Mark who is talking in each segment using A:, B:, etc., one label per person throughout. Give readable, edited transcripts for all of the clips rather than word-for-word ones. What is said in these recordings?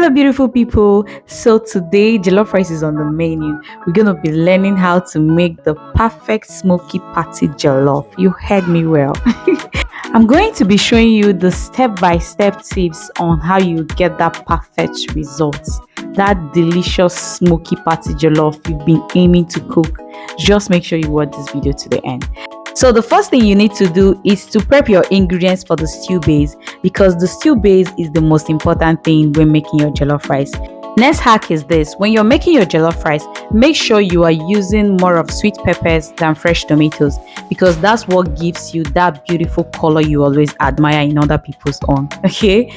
A: Hello beautiful people, so today jollof rice is on the menu. We're going to be learning how to make the perfect smoky patty jollof. You heard me well. I'm going to be showing you the step-by-step tips on how you get that perfect result, that delicious smoky patty jollof you've been aiming to cook. Just make sure you watch this video to the end. So the first thing you need to do is to prep your ingredients for the stew base, because the stew base is the most important thing when making your jollof rice. Next hack is this: when you're making your jollof rice, make sure you are using more of sweet peppers than fresh tomatoes, because that's what gives you that beautiful color you always admire in other people's own. Okay,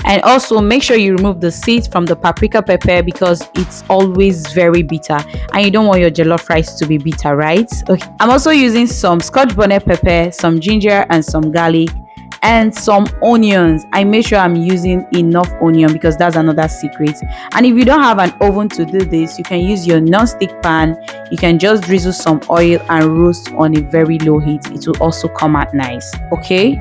A: and also make sure you remove the seeds from the paprika pepper, because it's always very bitter and you don't want your jollof rice to be bitter, right? Okay, I'm also using some Scotchbonnet pepper, some ginger and some garlic, and some onions. I make sure I'm using enough onion because that's another secret. And if you don't have an oven to do this, you can use your non-stick pan. You can just drizzle some oil and roast on a very low heat. It will also come out nice. Okay,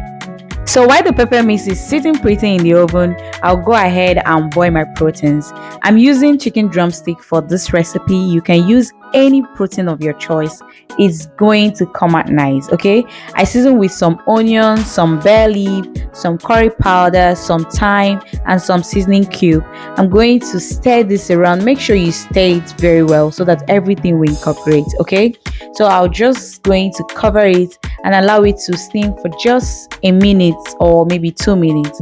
A: so while the pepper mix is sitting pretty in the oven, I'll go ahead and boil my proteins. I'm using chicken drumstick for this recipe. You can use any protein of your choice. It's going to come out nice. Okay, I season with some onions, some bay leaf, some curry powder, some thyme, and some seasoning cube. I'm going to stir this around. Make sure you stir it very well so that everything will incorporate. Okay, so I'll just going to cover it and allow it to steam for just a minute or maybe 2 minutes.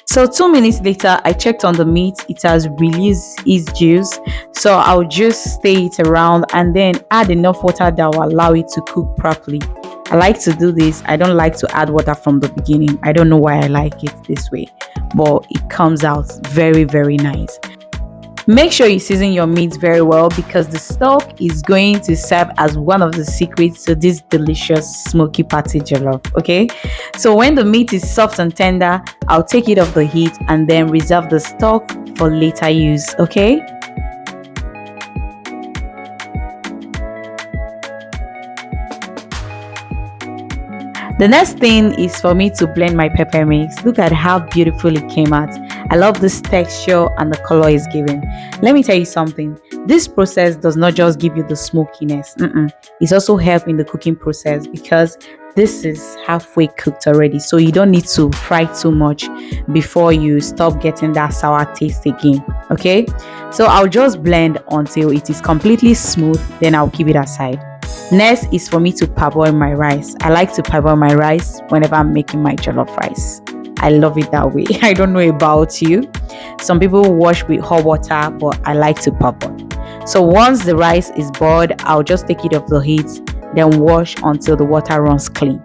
A: So 2 minutes later, I checked on the meat. It has released its juice, so I'll just stir it around and then add enough water that will allow it to cook properly. I like to do this. I don't like to add water from the beginning. I don't know why I like it this way, but it comes out very, very nice. Make sure you season your meat very well, because the stock is going to serve as one of the secrets to this delicious smoky patty jollof. Okay, so when the meat is soft and tender, I'll take it off the heat and then reserve the stock for later use. Okay, the next thing is for me to blend my pepper mix. Look at how beautiful it came out. I love this texture and the color it's giving. Let me tell you something. This process does not just give you the smokiness. It's also help in the cooking process, because this is halfway cooked already. So you don't need to fry too much before you stop getting that sour taste again. Okay, so I'll just blend until it is completely smooth. Then I'll keep it aside. Next is for me to parboil my rice. I like to parboil my rice whenever I'm making my jollof rice. I love it that way. I don't know about you. Some people wash with hot water, but I like to parboil. So once the rice is boiled, I'll just take it off the heat, then wash until the water runs clean.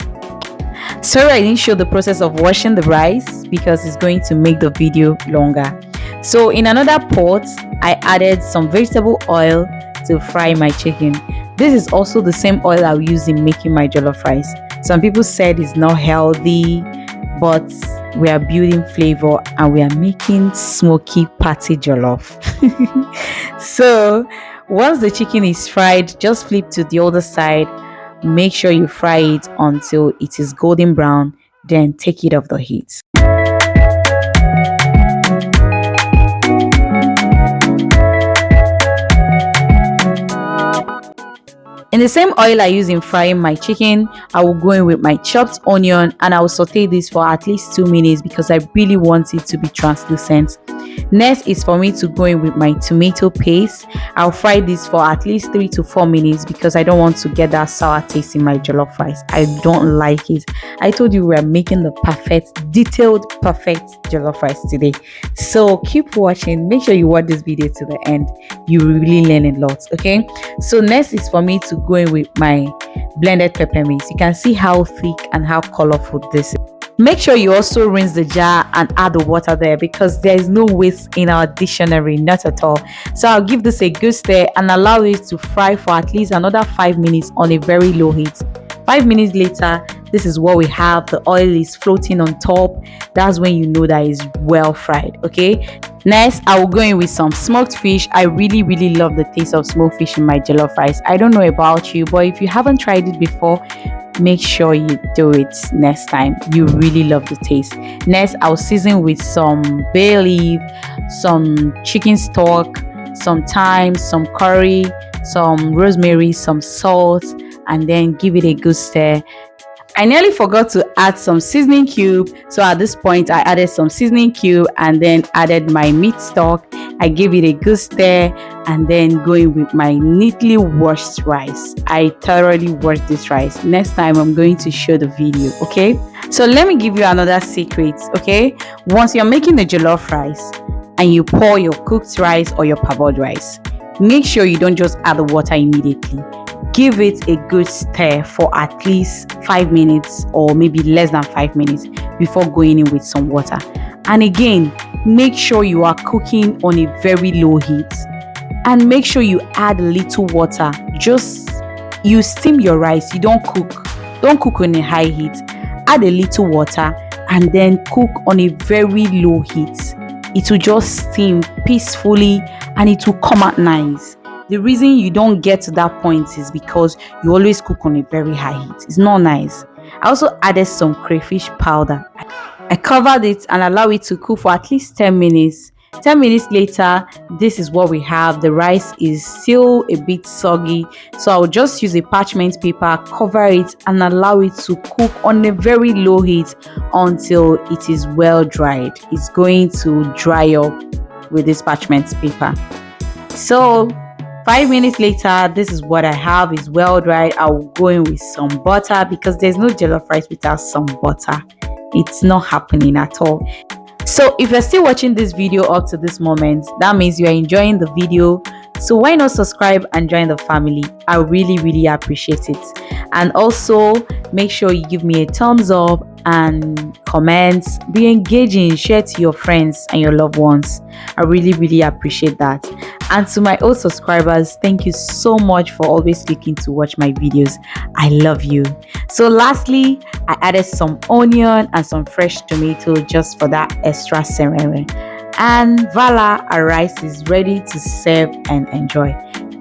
A: Sorry I didn't show the process of washing the rice because it's going to make the video longer. So in another pot, I added some vegetable oil to fry my chicken. This is also the same oil I'll use in making my jollof rice. Some people said it's not healthy, but we are building flavor and we are making smoky patty jollof. So once the chicken is fried, just flip to the other side. Make sure you fry it until it is golden brown, then take it off the heat. In the same oil I use in frying my chicken, I will go in with my chopped onion and I will saute this for at least 2 minutes because I really want it to be translucent. Next is for me to go in with my tomato paste. I'll fry this for at least 3 to 4 minutes because I don't want to get that sour taste in my jollof rice. I don't like it. I told you we are making the perfect, detailed, perfect jollof rice today. So keep watching. Make sure you watch this video to the end. You will really learn a lot. Okay, so next is for me to go in with my blended pepper mix. You can see how thick and how colorful this is. Make sure you also rinse the jar and add the water there, because there is no waste in our dictionary, not at all. So I'll give this a good stir and allow it to fry for at least another 5 minutes on a very low heat. 5 minutes later, this is what we have. The oil is floating on top. That's when you know that it's well fried. Okay, Next, I will go in with some smoked fish. I really love the taste of smoked fish in my jollof rice. I don't know about you, but if you haven't tried it before, make sure you do it next time. You really love the taste. Next, I'll season with some bay leaf, some chicken stock, some thyme, some curry, some rosemary, some salt, and then give it a good stir. I nearly forgot to add some seasoning cube, so at this point I added some seasoning cube and then added my meat stock. I gave it a good stir and then going with my neatly washed rice. I thoroughly washed this rice. Next time I'm going to show the video, okay? So let me give you another secret, okay? Once you're making the jollof rice and you pour your cooked rice or your parboiled rice, make sure you don't just add the water immediately. Give it a good stir for at least 5 minutes or maybe less than 5 minutes before going in with some water. And again, make sure you are cooking on a very low heat and make sure you add a little water. Just you steam your rice, you don't cook on a high heat. Add a little water and then cook on a very low heat. It will just steam peacefully and it will come out nice. The reason you don't get to that point is because you always cook on a very high heat. It's not nice. I also added some crayfish powder. I covered it and allowed it to cook for at least 10 minutes. 10 minutes later, this is what we have. The rice is still a bit soggy, so I'll just use a parchment paper, cover it and allow it to cook on a very low heat until it is well dried. It's going to dry up with this parchment paper. So 5 minutes later, this is what I have. Is well dried. I will go in with some butter because there's no jollof rice without some butter. It's not happening at all. So if you're still watching this video up to this moment, that means you are enjoying the video. So why not subscribe and join the family? I really appreciate it. And also make sure you give me a thumbs up and comments. Be engaging, share to your friends and your loved ones. I really appreciate that. And to my old subscribers, thank you so much for always clicking to watch my videos. I love you. So lastly, I added some onion and some fresh tomato just for that extra serene. And voila, our rice is ready to serve and enjoy.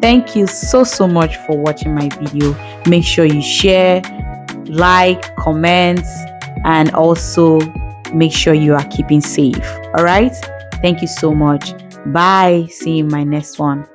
A: Thank you so much for watching my video. Make sure you share, like, comment, and also make sure you are keeping safe. All right, thank you so much. Bye. See you in my next one.